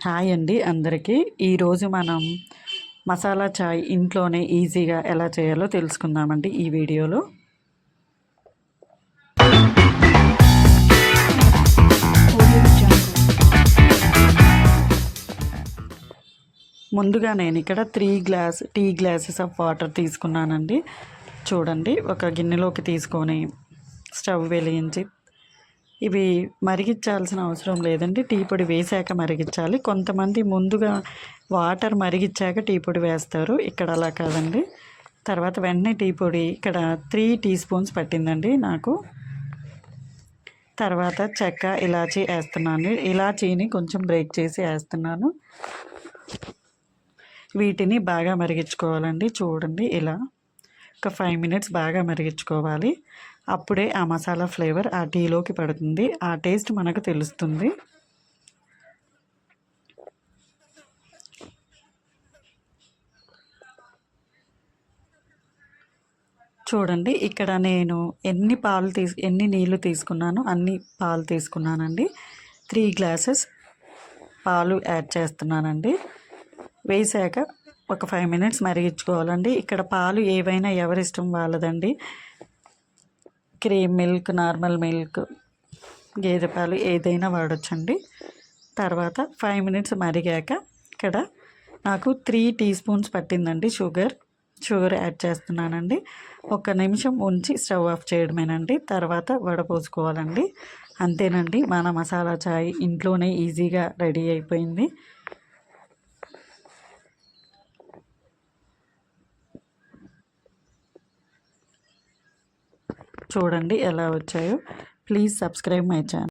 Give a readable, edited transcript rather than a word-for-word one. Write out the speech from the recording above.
Hi అండి అందరికీ. ఈరోజు మనం మసాలా చాయ్ ఇంట్లోనే ఈజీగా ఎలా చేయాలో తెలుసుకుందామండి ఈ వీడియోలో. ముందుగా నేను ఇక్కడ 3 టీ గ్లాసెస్ ఆఫ్ వాటర్ తీసుకున్నానండి. చూడండి, ఒక గిన్నెలోకి తీసుకొని స్టవ్ వెలిగించి ఇవి మరిగించాల్సిన అవసరం లేదండి. టీ పొడి వేసాక మరిగించాలి. కొంతమంది ముందుగా వాటర్ మరిగించాక టీ పొడి వేస్తారు, ఇక్కడ అలా కాదండి. తర్వాత వెంటనే టీ పొడి ఇక్కడ 3 టీ స్పూన్స్ పట్టిందండి నాకు. తర్వాత చెక్క, ఇలాచీ వేస్తున్నాను. ఇలాచీని కొంచెం బ్రేక్ చేసి వేస్తున్నాను. వీటిని బాగా మరిగించుకోవాలండి. చూడండి, ఇలా ఒక 5 మినిట్స్ బాగా మరిగించుకోవాలి. అప్పుడే ఆ మసాలా ఫ్లేవర్ ఆ టీలోకి పడుతుంది, ఆ టేస్ట్ మనకు తెలుస్తుంది. చూడండి, ఇక్కడ నేను ఎన్ని నీళ్ళు తీసుకున్నానో అన్ని పాలు తీసుకున్నానండి. 3 గ్లాసెస్ పాలు యాడ్ చేస్తున్నానండి. వేసాక ఒక 5 మినిట్స్ మరిగించుకోవాలండి. ఇక్కడ పాలు ఏవైనా ఎవరిష్టం వాళ్ళదండి. క్రీమ్ మిల్క్, నార్మల్ మిల్క్, గేదె పాలు ఏదైనా వాడచ్చండి. తర్వాత 5 మినిట్స్ మరిగాక ఇక్కడ నాకు 3 టీ స్పూన్స్ పట్టిందండి షుగర్ యాడ్ చేస్తున్నానండి. 1 నిమిషం ఉంచి స్టవ్ ఆఫ్ చేయడమేనండి. తర్వాత వడపోసుకోవాలండి. అంతేనండి, మన మసాలా చాయ్ ఇంట్లోనే ఈజీగా రెడీ అయిపోయింది. చూడండి ఎలా వచ్చాయో. Please subscribe my channel.